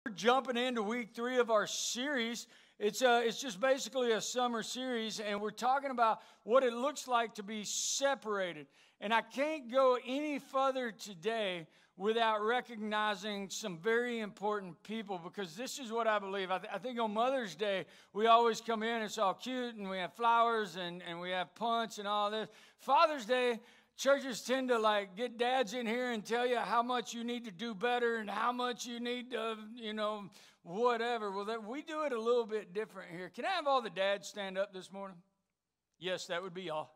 We're jumping into week 3 of our series. It's just basically a summer series, and we're talking about what it looks like to be separated. And I can't go any further today without recognizing some very important people, because this is what I believe. I think on Mother's Day, we always come in, it's all cute, and we have flowers, and we have punch and all this. Father's Day, churches tend to get dads in here and tell you how much you need to do better and how much you need to, whatever. Well, we do it a little bit different here. Can I have all the dads stand up this morning? Yes, that would be y'all.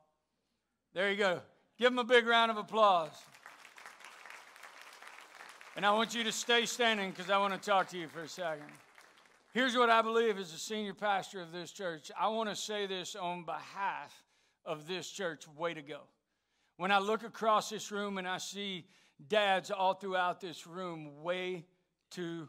There you go. Give them a big round of applause. And I want you to stay standing because I want to talk to you for a second. Here's what I believe as a senior pastor of this church. I want to say this on behalf of this church. Way to go. When I look across this room and I see dads all throughout this room, way to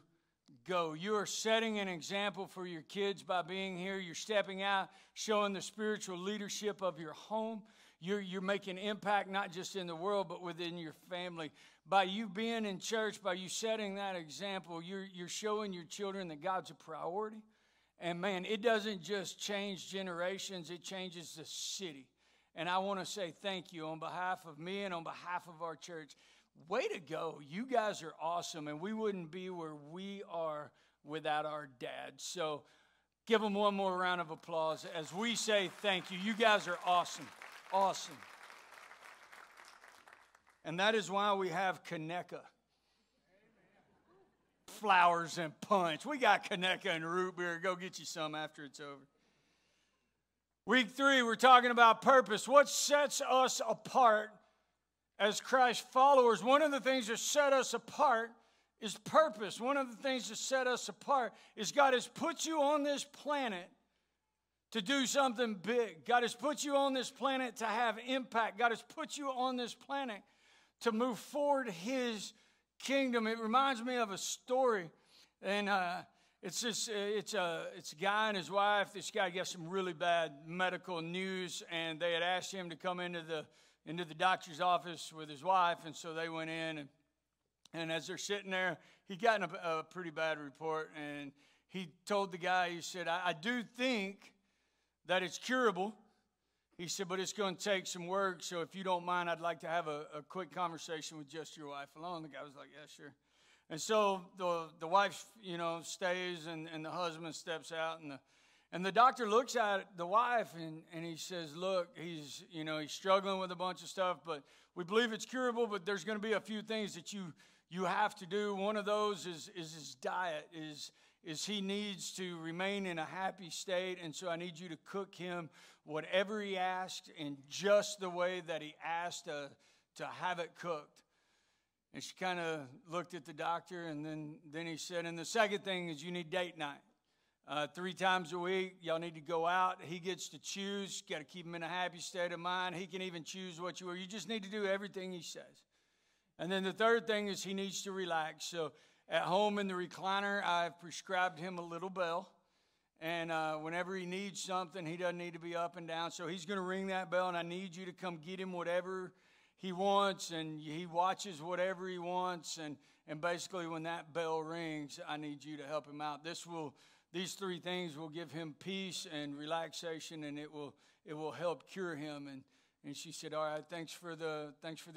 go. You are setting an example for your kids by being here. You're stepping out, showing the spiritual leadership of your home. You're making impact not just in the world, but within your family. By you being in church, by you setting that example, you're showing your children that God's a priority. And man, it doesn't just change generations, it changes the city. And I want to say thank you on behalf of me and on behalf of our church. Way to go. You guys are awesome, and we wouldn't be where we are without our dads. So give them one more round of applause as we say thank you. You guys are awesome. Awesome. And that is why we have Conecuh. Flowers and punch. We got Conecuh and root beer. Go get you some after it's over. Week 3, we're talking about purpose. What sets us apart as Christ followers? One of the things that set us apart is purpose. One of the things that set us apart is God has put you on this planet to do something big. God has put you on this planet to have impact. God has put you on this planet to move forward His kingdom. It reminds me of a story, and it's a guy and his wife. This guy got some really bad medical news, and they had asked him to come into the doctor's office with his wife, and so they went in, and as they're sitting there, he got a pretty bad report, and he told the guy, he said, I do think that it's curable. He said, but it's going to take some work, so if you don't mind, I'd like to have a quick conversation with just your wife alone. The guy was like, yeah, sure. And so the wife, stays, and the husband steps out, and the doctor looks at the wife, and he says, look, he's struggling with a bunch of stuff, but we believe it's curable, but there's going to be a few things that you have to do. One of those is his diet, is he needs to remain in a happy state, and so I need you to cook him whatever he asked in just the way that he asked to have it cooked. And she kind of looked at the doctor, and then he said, and the second thing is you need date night. 3 times a week, y'all need to go out. He gets to choose. Got to keep him in a happy state of mind. He can even choose what you are. You just need to do everything he says. And then the third thing is he needs to relax. So at home in the recliner, I've prescribed him a little bell. And whenever he needs something, he doesn't need to be up and down. So he's going to ring that bell, and I need you to come get him whatever he wants, and he watches whatever he wants. And basically when that bell rings, I need you to help him out. These 3 things will give him peace and relaxation, and it will help cure him. And she said, all right, thanks for the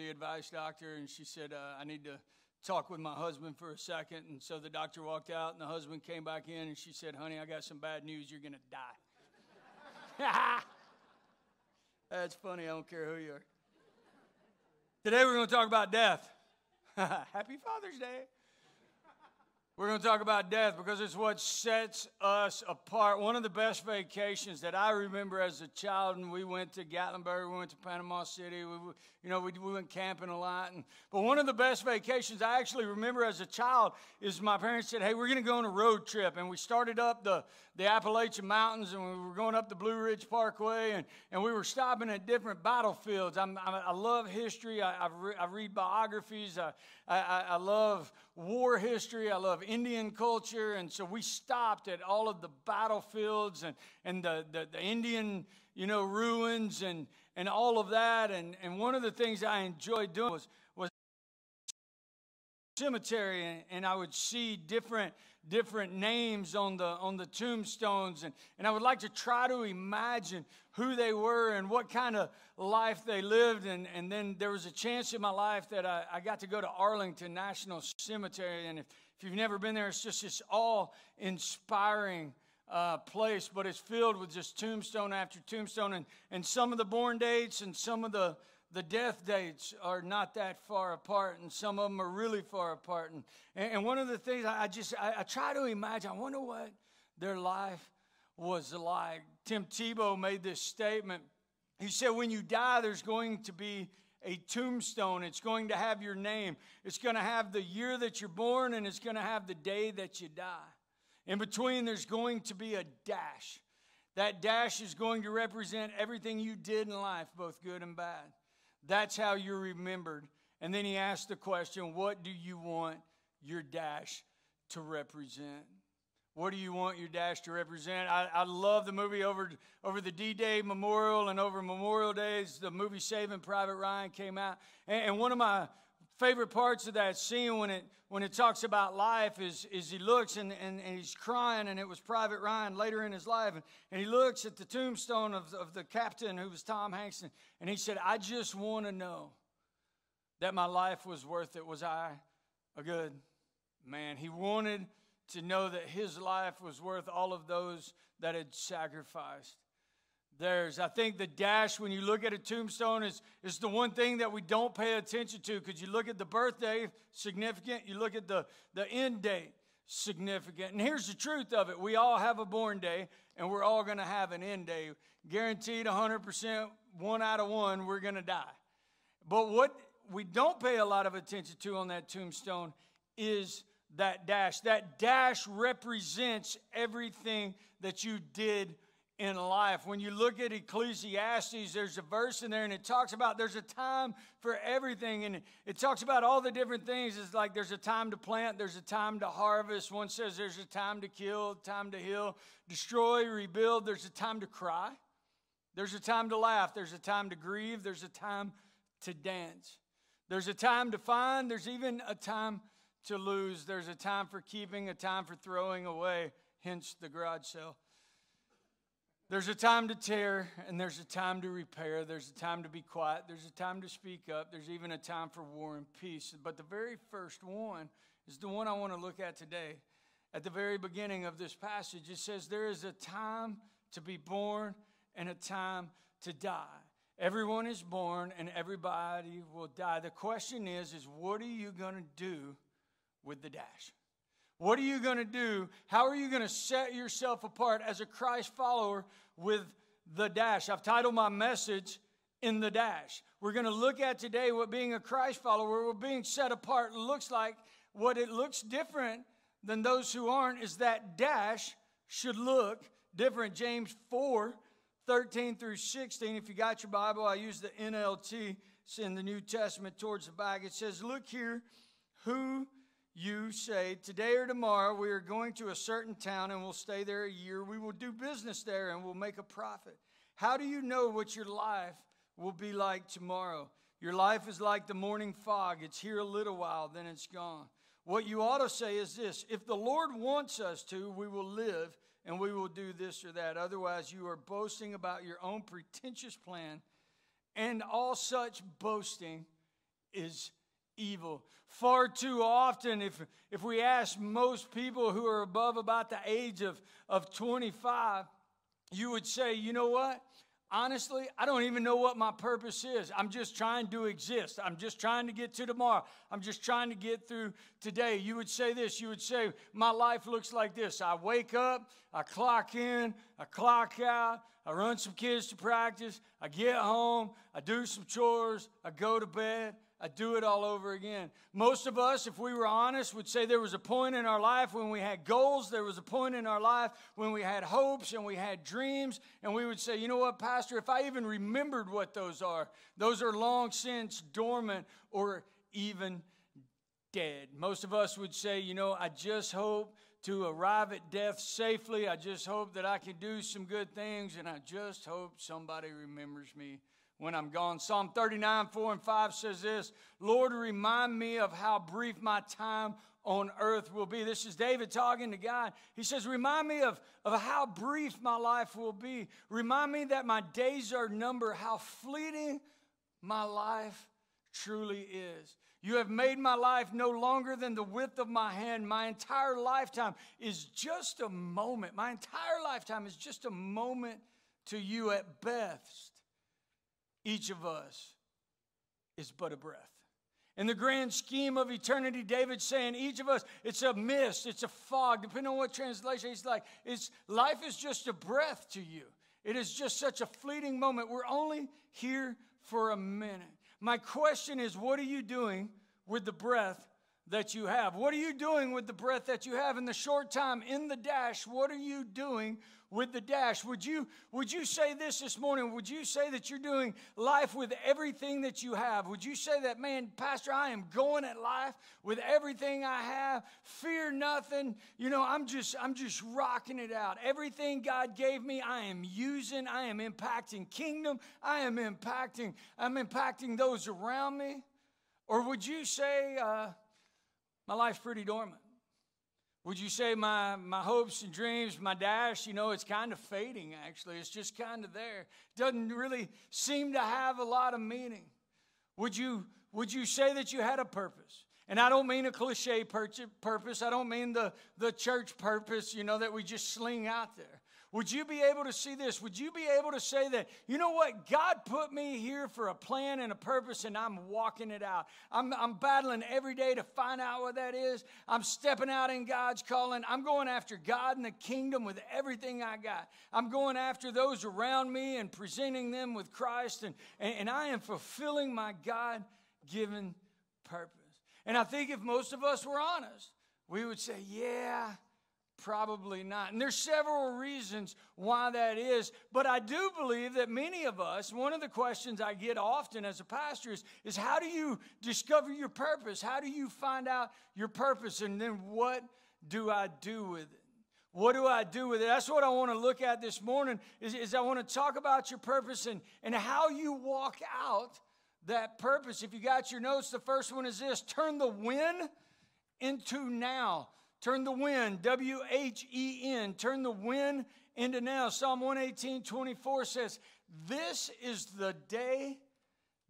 advice, doctor. And she said, I need to talk with my husband for a second. And so the doctor walked out, and the husband came back in, and she said, honey, I got some bad news. You're going to die. That's funny. I don't care who you are. Today we're going to talk about death. Happy Father's Day. We're going to talk about death because it's what sets us apart. One of the best vacations that I remember as a child, and we went to Gatlinburg, we went to Panama City, we went camping a lot. But one of the best vacations I actually remember as a child is my parents said, hey, we're going to go on a road trip. And we started up the Appalachian Mountains, and we were going up the Blue Ridge Parkway, and we were stopping at different battlefields. I love history. I read biographies. I love war history. I love Indian culture. And so we stopped at all of the battlefields and the Indian, ruins and all of that. And one of the things I enjoyed doing was cemetery, and I would see different names on the tombstones, and I would like to try to imagine who they were and what kind of life they lived. And then there was a chance in my life that I got to go to Arlington National Cemetery, and if you've never been there, it's just this awe-inspiring place, but it's filled with just tombstone after tombstone, and some of the born dates and some of the death dates are not that far apart, and some of them are really far apart. And one of the things I try to imagine, I wonder what their life was like. Tim Tebow made this statement. He said, when you die, there's going to be a tombstone. It's going to have your name. It's going to have the year that you're born, and it's going to have the day that you die. In between, there's going to be a dash. That dash is going to represent everything you did in life, both good and bad. That's how you're remembered. And then he asked the question, what do you want your dash to represent? What do you want your dash to represent? I love the movie over the D-Day Memorial and over Memorial Days. The movie Saving Private Ryan came out. And one of my favorite parts of that scene when it talks about life is he looks and he's crying, and it was Private Ryan later in his life. And he looks at the tombstone of the captain, who was Tom Hanks, and he said, I just want to know that my life was worth it. Was I a good man? He wanted to know that his life was worth all of those that had sacrificed theirs. I think the dash, when you look at a tombstone, is the one thing that we don't pay attention to, because you look at the birthday, significant. You look at the end date, significant. And here's the truth of it. We all have a born day, and we're all going to have an end day. Guaranteed 100%, 1 out of 1, we're going to die. But what we don't pay a lot of attention to on that tombstone is that dash. That dash represents everything that you did in life. When you look at Ecclesiastes, there's a verse in there, and it talks about there's a time for everything, and it talks about all the different things. It's like there's a time to plant, there's a time to harvest. One says there's a time to kill, time to heal, destroy, rebuild. There's a time to cry. There's a time to laugh. There's a time to grieve. There's a time to dance. There's a time to find. There's even a time to lose. There's a time for keeping, a time for throwing away, hence the garage sale. There's a time to tear, and there's a time to repair. There's a time to be quiet. There's a time to speak up. There's even a time for war and peace. But the very first one is the one I want to look at today. At the very beginning of this passage, it says there is a time to be born and a time to die. Everyone is born, and everybody will die. The question is what are you going to do with the dash? What are you going to do? How are you going to set yourself apart as a Christ follower with the dash? I've titled my message, In the Dash. We're going to look at today what being a Christ follower, what being set apart looks like. What it looks different than those who aren't is that dash should look different. James 4:13 through 16. If you got your Bible, I use the NLT. It's in the New Testament towards the back. It says, look here, who you say, today or tomorrow we are going to a certain town and we'll stay there a year. We will do business there and we'll make a profit. How do you know what your life will be like tomorrow? Your life is like the morning fog. It's here a little while, then it's gone. What you ought to say is this: if the Lord wants us to, we will live and we will do this or that. Otherwise, you are boasting about your own pretentious plan, and all such boasting is evil. Far too often, if we ask most people who are above about the age of 25, you would say, you know what? Honestly, I don't even know what my purpose is. I'm just trying to exist. I'm just trying to get to tomorrow. I'm just trying to get through today. You would say this. You would say, my life looks like this. I wake up, I clock in, I clock out, I run some kids to practice, I get home, I do some chores, I go to bed, I do it all over again. Most of us, if we were honest, would say there was a point in our life when we had goals. There was a point in our life when we had hopes and we had dreams. And we would say, you know what, Pastor, if I even remembered what those are long since dormant or even dead. Most of us would say, you know, I just hope to arrive at death safely. I just hope that I can do some good things. And I just hope somebody remembers me when I'm gone. Psalm 39, 4 and 5 says this, Lord, remind me of how brief my time on earth will be. This is David talking to God. He says, remind me of how brief my life will be. Remind me that my days are numbered, how fleeting my life truly is. You have made my life no longer than the width of my hand. My entire lifetime is just a moment. My entire lifetime is just a moment to you at best. Each of us is but a breath. In the grand scheme of eternity, David's saying each of us, it's a mist, it's a fog, depending on what translation. He's like, life is just a breath to you. It is just such a fleeting moment. We're only here for a minute. My question is, what are you doing with the breath that you have? What are you doing with the breath that you have in the short time in the dash? What are you doing with the dash? Would you say this morning? Would you say that you're doing life with everything that you have? Would you say that, man, Pastor, I am going at life with everything I have, fear nothing. You know, I'm just rocking it out. Everything God gave me, I am using. I am impacting kingdom. I'm impacting those around me. Or would you say, my life's pretty dormant? Would you say my hopes and dreams, my dash, you know, it's kind of fading, actually. It's just kind of there. Doesn't really seem to have a lot of meaning. Would you say that you had a purpose? And I don't mean a cliche purpose. I don't mean the church purpose, you know, that we just sling out there. Would you be able to see this? Would you be able to say that, you know what, God put me here for a plan and a purpose, and I'm walking it out. I'm battling every day to find out what that is. I'm stepping out in God's calling. I'm going after God and the kingdom with everything I got. I'm going after those around me and presenting them with Christ, and I am fulfilling my God-given purpose. And I think if most of us were honest, we would say, yeah, probably not. And there's several reasons why that is. But I do believe that many of us, one of the questions I get often as a pastor is how do you discover your purpose? How do you find out your purpose? And then what do I do with it? What do I do with it? That's what I want to look at this morning is I want to talk about your purpose and how you walk out that purpose. If you got your notes, the first one is this: turn the when into now. Turn the when, W-H-E-N, turn the when into now. Psalm 118:24 says, this is the day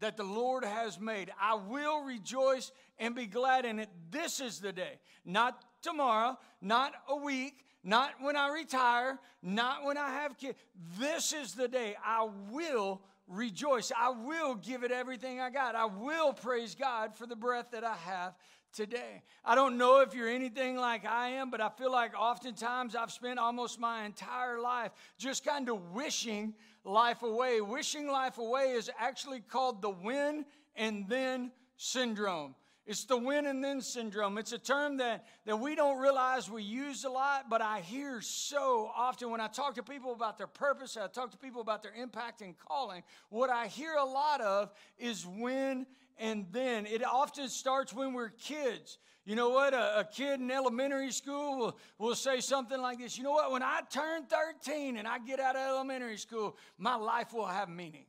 that the Lord has made. I will rejoice and be glad in it. This is the day. Not tomorrow, not a week, not when I retire, not when I have kids. This is the day I will rejoice. I will give it everything I got. I will praise God for the breath that I have today. I don't know if you're anything like I am, but I feel like oftentimes I've spent almost my entire life just kind of wishing life away. Wishing life away is actually called the when and then syndrome. It's the when and then syndrome. It's a term that we don't realize we use a lot, but I hear so often when I talk to people about their purpose, I talk to people about their impact and calling, what I hear a lot of is when and then. It often starts when we're kids. You know what? A kid in elementary school will say something like this. You know what? When I turn 13 and I get out of elementary school, my life will have meaning.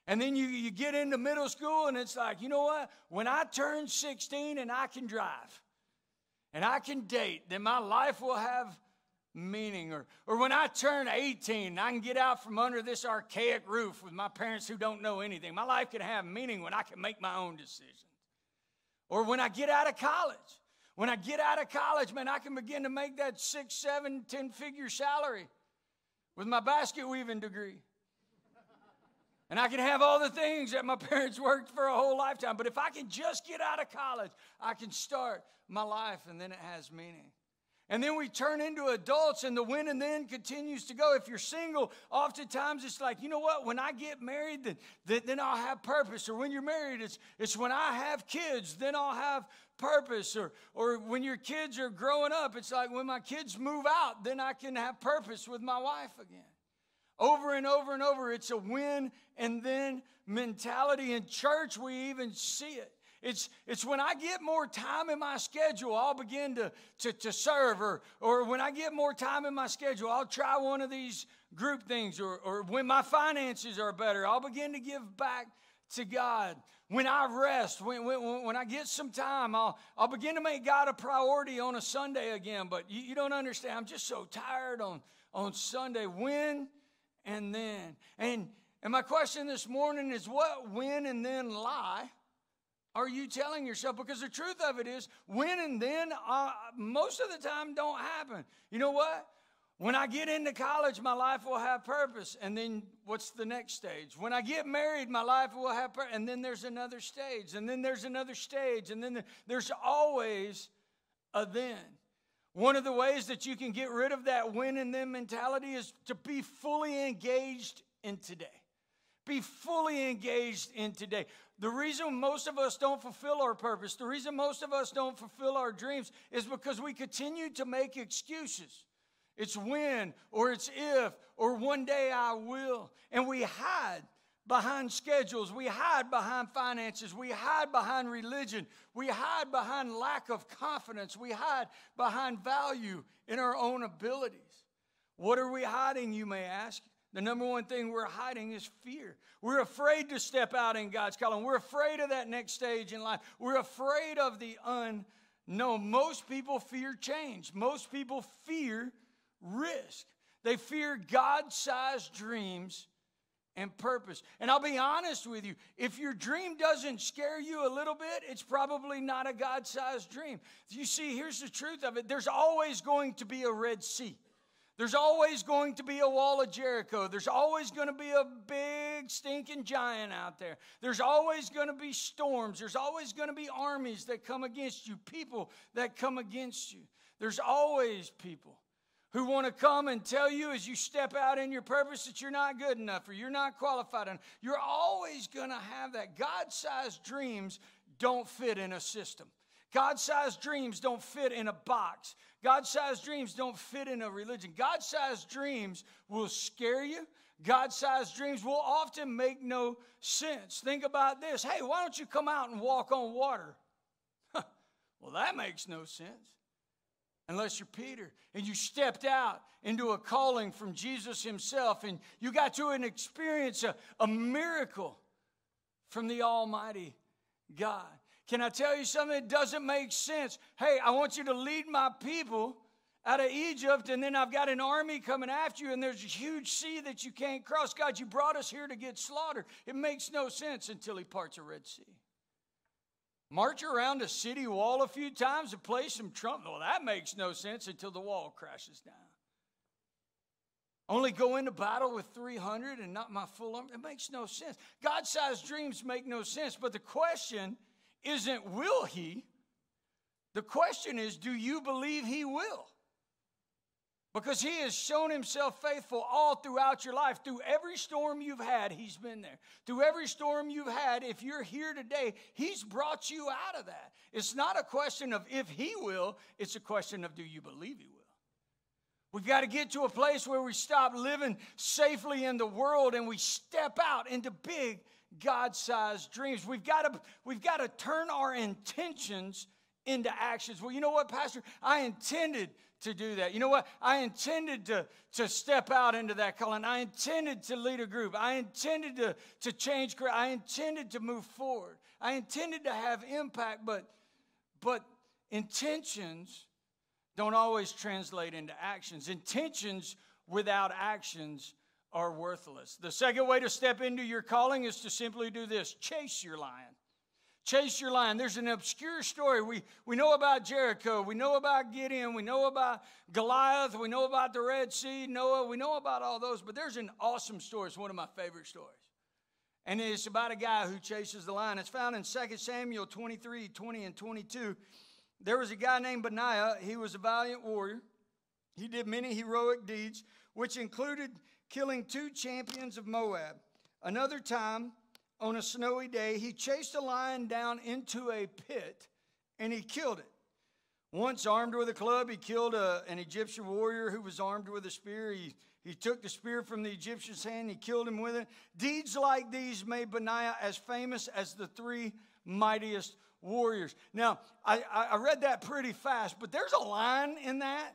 And then you get into middle school and it's like, you know what? When I turn 16 and I can drive and I can date, then my life will have meaning. Or when I turn 18 and I can get out from under this archaic roof with my parents who don't know anything. My life can have meaning when I can make my own decisions. Or when I get out of college. When I get out of college, man, I can begin to make that 6, 7, 10-figure salary with my basket weaving degree. And I can have all the things that my parents worked for a whole lifetime. But if I can just get out of college, I can start my life, and then it has meaning. And then we turn into adults, and the when and then continues to go. If you're single, oftentimes it's like, you know what? When I get married, then I'll have purpose. Or when you're married, it's when I have kids, then I'll have purpose. Or when your kids are growing up, it's like when my kids move out, then I can have purpose with my wife again. Over and over and over, it's a when and then mentality. In church, we even see it. It's when I get more time in my schedule, I'll begin to serve. Or when I get more time in my schedule, I'll try one of these group things. Or when my finances are better, I'll begin to give back to God. When I rest, when I get some time, I'll begin to make God a priority on a Sunday again. But you don't understand. I'm just so tired on Sunday. When and then. And my question this morning is, what when and then lie are you telling yourself? Because the truth of it is, when and then most of the time don't happen. You know what? When I get into college, my life will have purpose. And then what's the next stage? When I get married, my life will have purpose. And then there's another stage. And then there's another stage. And then there's always a then. One of the ways that you can get rid of that when and then mentality is to be fully engaged in today. Be fully engaged in today. The reason most of us don't fulfill our purpose, the reason most of us don't fulfill our dreams is because we continue to make excuses. It's when, or it's if, or one day I will. And we hide behind schedules. We hide behind finances. We hide behind religion. We hide behind lack of confidence. We hide behind value in our own abilities. What are we hiding, you may ask? The number one thing we're hiding is fear. We're afraid to step out in God's calling. We're afraid of that next stage in life. We're afraid of the unknown. Most people fear change. Most people fear risk. They fear God-sized dreams and purpose. And I'll be honest with you, if your dream doesn't scare you a little bit, it's probably not a God-sized dream. You see, here's the truth of it. There's always going to be a Red Sea. There's always going to be a wall of Jericho. There's always going to be a big stinking giant out there. There's always going to be storms. There's always going to be armies that come against you, people that come against you. There's always people who want to come and tell you as you step out in your purpose that you're not good enough or you're not qualified enough. You're always going to have that. God-sized dreams don't fit in a system. God-sized dreams don't fit in a box. God-sized dreams don't fit in a religion. God-sized dreams will scare you. God-sized dreams will often make no sense. Think about this. Hey, why don't you come out and walk on water? Well, that makes no sense. Unless you're Peter and you stepped out into a calling from Jesus himself and you got to experience a miracle from the Almighty God. Can I tell you something that doesn't make sense? Hey, I want you to lead my people out of Egypt, and then I've got an army coming after you, and there's a huge sea that you can't cross. God, you brought us here to get slaughtered. It makes no sense until he parts a Red Sea. March around a city wall a few times and play some trumpet. Well, that makes no sense until the wall crashes down. Only go into battle with 300 and not my full army. It makes no sense. God-sized dreams make no sense, but the question isn't will he? The question is, do you believe he will? Because he has shown himself faithful all throughout your life. Through every storm you've had, he's been there. Through every storm you've had, if you're here today, he's brought you out of that. It's not a question of if he will, it's a question of do you believe he will? We've got to get to a place where we stop living safely in the world and we step out into big God-sized dreams. We've got to turn our intentions into actions. Well, you know what, Pastor? I intended to do that. You know what? I intended to step out into that calling. I intended to lead a group. I intended to change career. I intended to move forward. I intended to have impact, but intentions don't always translate into actions. Intentions without actions are worthless. The second way to step into your calling is to simply do this: chase your lion. Chase your lion. There's an obscure story. We know about Jericho. We know about Gideon. We know about Goliath. We know about the Red Sea, Noah. We know about all those. But there's an awesome story. It's one of my favorite stories. And it's about a guy who chases the lion. It's found in 2 Samuel 23, 20, and 22. There was a guy named Benaiah. He was a valiant warrior. He did many heroic deeds, which included killing 2 champions of Moab. Another time, on a snowy day, he chased a lion down into a pit, and he killed it. Once armed with a club, he killed an Egyptian warrior who was armed with a spear. He took the spear from the Egyptian's hand. He killed him with it. Deeds like these made Benaiah as famous as the 3 mightiest warriors. Now, I read that pretty fast, but there's a line in that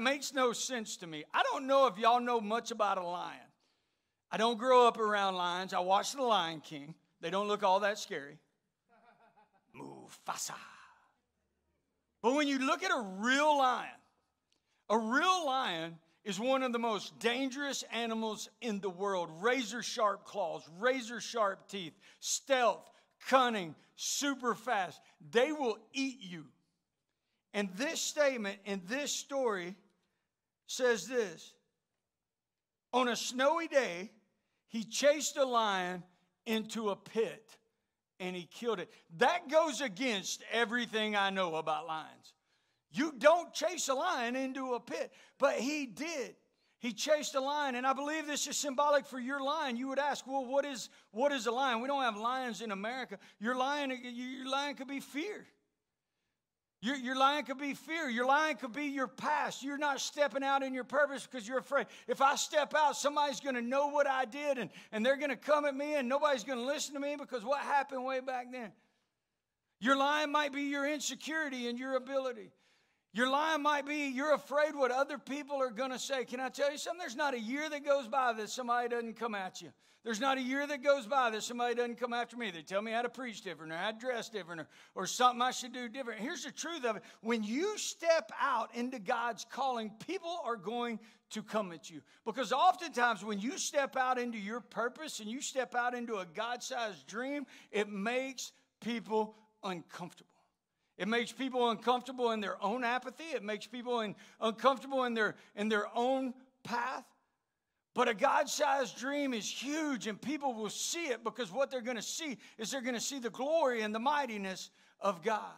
makes no sense to me. I don't know if y'all know much about a lion. I don't grow up around lions. I watched The Lion King. They don't look all that scary. Mufasa. But when you look at a real lion is one of the most dangerous animals in the world. Razor sharp claws, razor sharp teeth, stealth, cunning, super fast. They will eat you. And this statement in this story says this. On a snowy day, he chased a lion into a pit and he killed it. That goes against everything I know about lions. You don't chase a lion into a pit, but he did. He chased a lion, and I believe this is symbolic for your lion. You would ask, well, what is a lion? We don't have lions in America. Your lion could be fear. Your lion could be fear. Your lion could be your past. You're not stepping out in your purpose because you're afraid. If I step out, somebody's going to know what I did, and they're going to come at me, and nobody's going to listen to me because what happened way back then. Your lion might be your insecurity and your ability. Your lion might be you're afraid what other people are going to say. Can I tell you something? There's not a year that goes by that somebody doesn't come at you. There's not a year that goes by that somebody doesn't come after me. They tell me how to preach different or how to dress different or something I should do different. Here's the truth of it. When you step out into God's calling, people are going to come at you. Because oftentimes when you step out into your purpose and you step out into a God-sized dream, it makes people uncomfortable. It makes people uncomfortable in their own apathy. It makes people uncomfortable in their own path. But a God-sized dream is huge, and people will see it because what they're going to see is they're going to see the glory and the mightiness of God.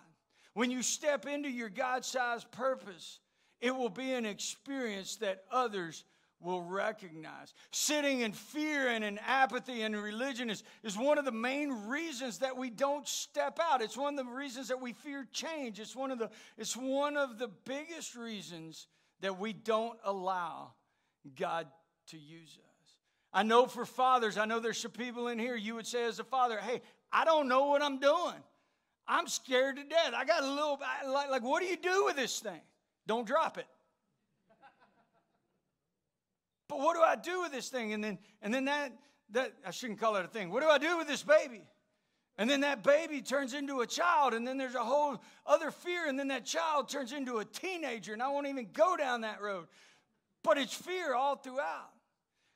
When you step into your God-sized purpose, it will be an experience that others will recognize. Sitting in fear and in apathy and religion is one of the main reasons that we don't step out. It's one of the reasons that we fear change. It's one of the biggest reasons that we don't allow God to use us. I know for fathers, I know there's some people in here, you would say as a father, hey, I don't know what I'm doing. I'm scared to death. I got a little, like what do you do with this thing? Don't drop it. But what do I do with this thing? And then that I shouldn't call it a thing. What do I do with this baby? And then that baby turns into a child, and then there's a whole other fear, and then that child turns into a teenager, and I won't even go down that road. But it's fear all throughout.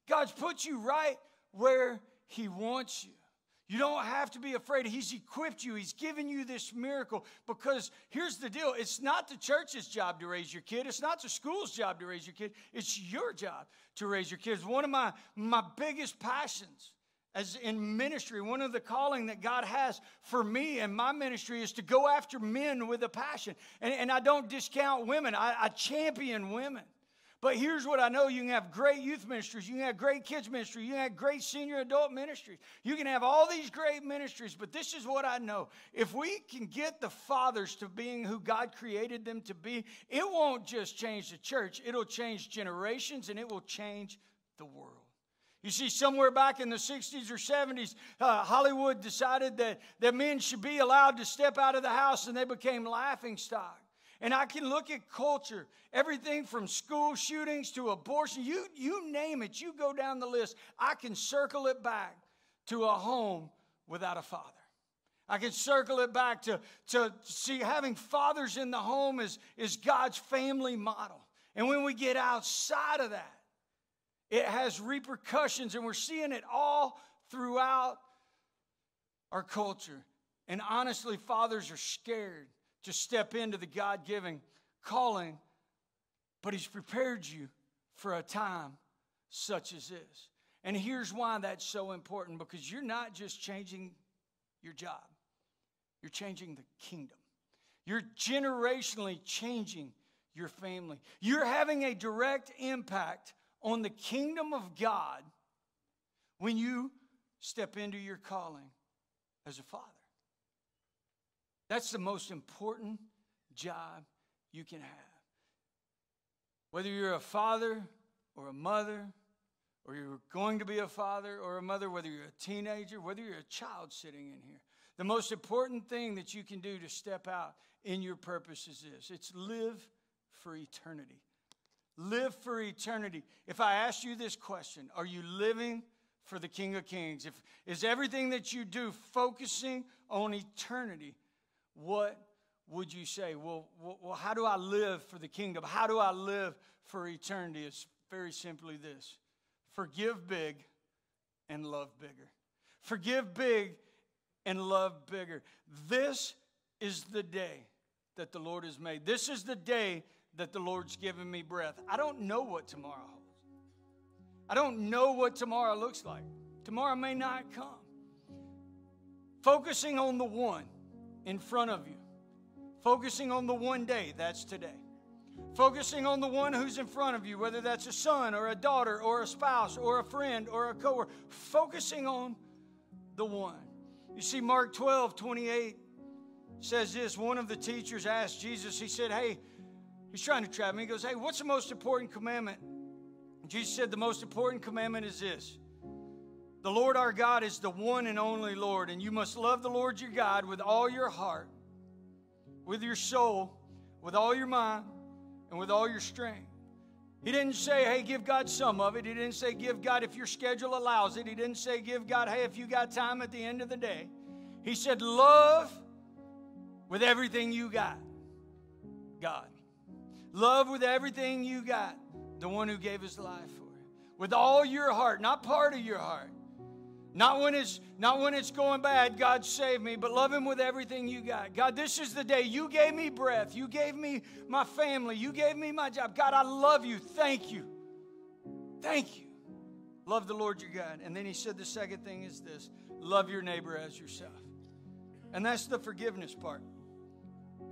God's put you right where He wants you. You don't have to be afraid. He's equipped you. He's given you this miracle because here's the deal. It's not the church's job to raise your kid. It's not the school's job to raise your kid. It's your job to raise your kids. One of my biggest passions as in ministry, one of the calling that God has for me and my ministry is to go after men with a passion. And I don't discount women. I champion women. But here's what I know. You can have great youth ministries. You can have great kids ministry. You can have great senior adult ministries. You can have all these great ministries. But this is what I know. If we can get the fathers to being who God created them to be, it won't just change the church. It'll change generations and it will change the world. You see, somewhere back in the 60s or 70s, Hollywood decided that men should be allowed to step out of the house and they became laughingstock. And I can look at culture, everything from school shootings to abortion, you name it, you go down the list. I can circle it back to a home without a father. I can circle it back to see having fathers in the home is God's family model. And when we get outside of that, it has repercussions, and we're seeing it all throughout our culture. And honestly, fathers are scared to step into the God-given calling, but He's prepared you for a time such as this. And here's why that's so important, because you're not just changing your job. You're changing the kingdom. You're generationally changing your family. You're having a direct impact on the kingdom of God when you step into your calling as a father. That's the most important job you can have. Whether you're a father or a mother, or you're going to be a father or a mother, whether you're a teenager, whether you're a child sitting in here, The most important thing that you can do to step out in your purpose is this. It's live for eternity. Live for eternity. If I asked you this question, are you living for the King of Kings? Is everything that you do focusing on eternity? What would you say? Well, how do I live for the kingdom? How do I live for eternity? It's very simply this. Forgive big and love bigger. Forgive big and love bigger. This is the day that the Lord has made. This is the day that the Lord's given me breath. I don't know what tomorrow holds. I don't know what tomorrow looks like. Tomorrow may not come. Focusing on the one in front of you. Focusing on the one day, that's today. Focusing on the one who's in front of you, whether that's a son or a daughter or a spouse or a friend or a coworker. Focusing on the one. You see, Mark 12:28 says this. One of the teachers asked Jesus, he said, hey, he's trying to trap him. He goes, hey, what's the most important commandment? Jesus said, the most important commandment is this. The Lord our God is the one and only Lord, and you must love the Lord your God with all your heart, with your soul, with all your mind, and with all your strength. He didn't say, hey, give God some of it. He didn't say, give God if your schedule allows it. He didn't say, give God, hey, if you got time at the end of the day. He said, love with everything you got God. Love with everything you got the one who gave his life for you. With all your heart, not part of your heart. Not when it's going bad, God save me, but love him with everything you got. God, this is the day. You gave me breath. You gave me my family. You gave me my job. God, I love you. Thank you. Thank you. Love the Lord your God. And then he said the second thing is this. Love your neighbor as yourself. And that's the forgiveness part.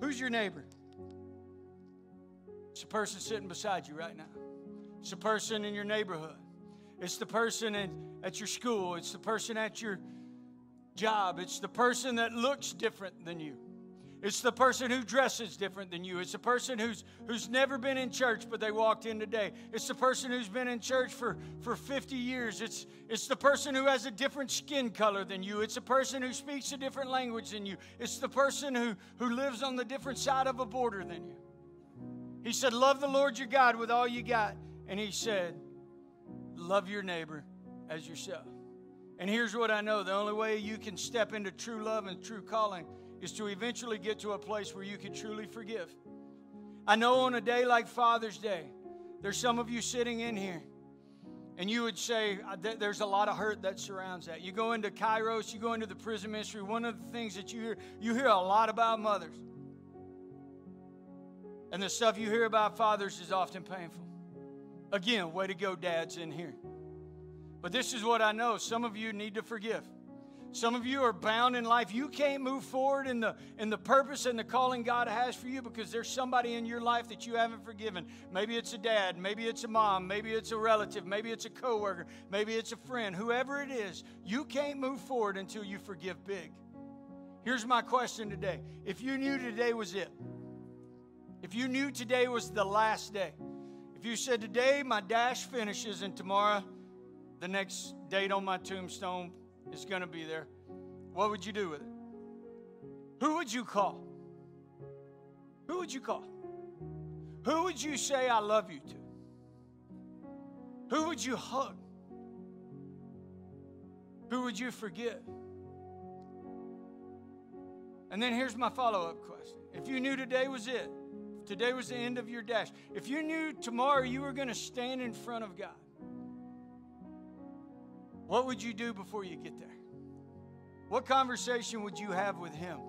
Who's your neighbor? It's the person sitting beside you right now. It's the person in your neighborhood. It's the person at your school. It's the person at your job. It's the person that looks different than you. It's the person who dresses different than you. It's the person who's never been in church, but they walked in today. It's the person who's been in church for 50 years. It's the person who has a different skin color than you. It's the person who speaks a different language than you. It's the person who lives on the different side of a border than you. He said, love the Lord your God with all you got. And he said, love your neighbor as yourself. And here's what I know. The only way you can step into true love and true calling is to eventually get to a place where you can truly forgive. I know on a day like Father's Day, there's some of you sitting in here, and you would say, there's a lot of hurt that surrounds that. You go into Kairos, you go into the prison ministry, one of the things that you hear a lot about mothers. And the stuff you hear about fathers is often painful. Again, way to go, dads in here. But this is what I know. Some of you need to forgive. Some of you are bound in life. You can't move forward in the purpose and the calling God has for you because there's somebody in your life that you haven't forgiven. Maybe it's a dad. Maybe it's a mom. Maybe it's a relative. Maybe it's a coworker. Maybe it's a friend. Whoever it is, you can't move forward until you forgive big. Here's my question today. If you knew today was it, if you knew today was the last day, if you said today my dash finishes and tomorrow the next date on my tombstone is going to be there, what would you do with it? Who would you call? Who would you call? Who would you say I love you to? Who would you hug? Who would you forgive? And then here's my follow-up question. If you knew today was it, if today was the end of your dash, if you knew tomorrow you were going to stand in front of God, what would you do before you get there? What conversation would you have with Him?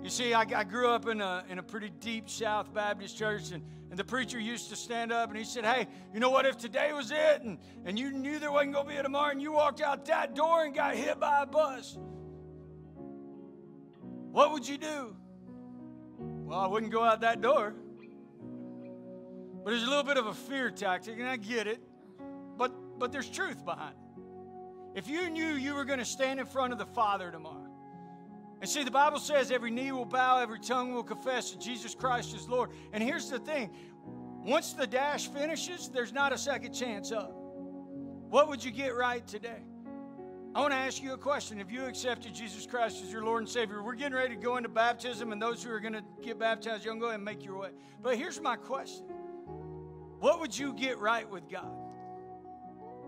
You see, I grew up in a pretty deep South Baptist church, and the preacher used to stand up and he said, hey, you know what, if today was it and you knew there wasn't going to be a tomorrow and you walked out that door and got hit by a bus, what would you do? Well, I wouldn't go out that door. But there's a little bit of a fear tactic, and I get it, but there's truth behind it. If you knew you were going to stand in front of the Father tomorrow, and see, the Bible says every knee will bow, every tongue will confess that Jesus Christ is Lord. And here's the thing. Once the dash finishes, there's not a second chance up. What would you get right today? I want to ask you a question. If you accepted Jesus Christ as your Lord and Savior, we're getting ready to go into baptism, and those who are going to get baptized, you can go ahead and make your way. But here's my question. What would you get right with God?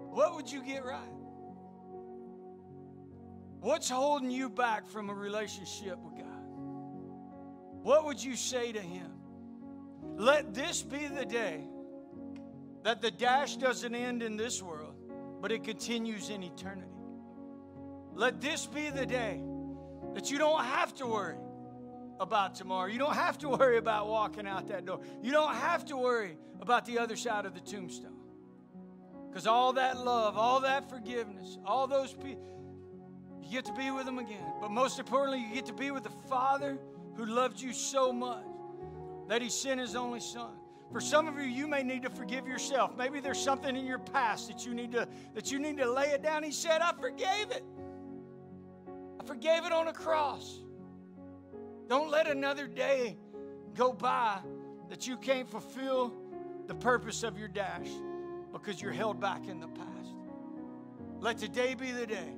What would you get right? What's holding you back from a relationship with God? What would you say to Him? Let this be the day that the dash doesn't end in this world, but it continues in eternity. Let this be the day that you don't have to worry about tomorrow. You don't have to worry about walking out that door. You don't have to worry about the other side of the tombstone. Because all that love, all that forgiveness, all those people, you get to be with them again. But most importantly, you get to be with the Father who loved you so much that He sent His only Son. For some of you, you may need to forgive yourself. Maybe there's something in your past that you need to lay it down. He said, I forgave it. I forgave it on a cross. Don't let another day go by that you can't fulfill the purpose of your dash because you're held back in the past. Let today be the day.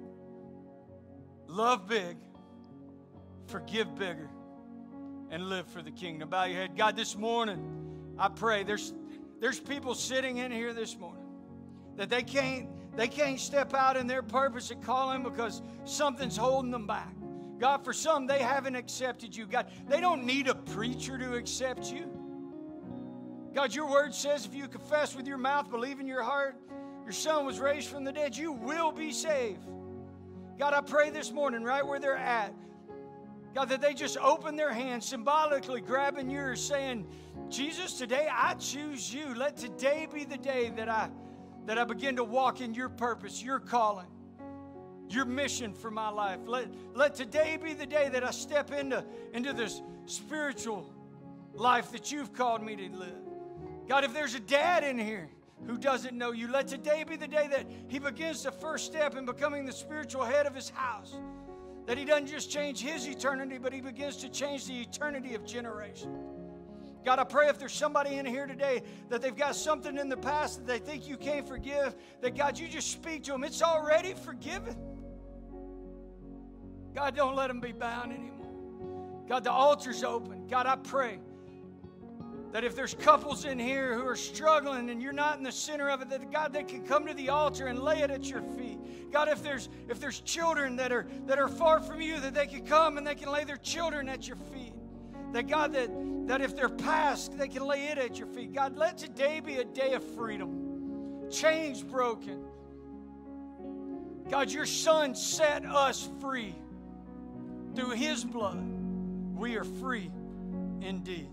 Love big, forgive bigger, and live for the kingdom. Bow your head. God, this morning, I pray there's people sitting in here this morning that they can't step out in their purpose and calling because something's holding them back. God, for some, they haven't accepted you. God, they don't need a preacher to accept you. God, your word says if you confess with your mouth, believe in your heart, your Son was raised from the dead, you will be saved. God, I pray this morning right where they're at, God, that they just open their hands, symbolically grabbing yours, saying, Jesus, today I choose you. Let today be the day that I begin to walk in your purpose, your calling, your mission for my life. Let today be the day that I step into this spiritual life that you've called me to live. God, if there's a dad in here who doesn't know you, let today be the day that he begins the first step in becoming the spiritual head of his house. That he doesn't just change his eternity, but he begins to change the eternity of generations. God, I pray if there's somebody in here today that they've got something in the past that they think you can't forgive, that God, you just speak to them. It's already forgiven. God, don't let them be bound anymore. God, the altar's open. God, I pray that if there's couples in here who are struggling and you're not in the center of it, that God, they can come to the altar and lay it at your feet. God, if there's children that are far from you, that they can come and they can lay their children at your feet. That God, that if they're past, they can lay it at your feet. God, let today be a day of freedom. Chains broken. God, your Son set us free. Through His blood, we are free indeed.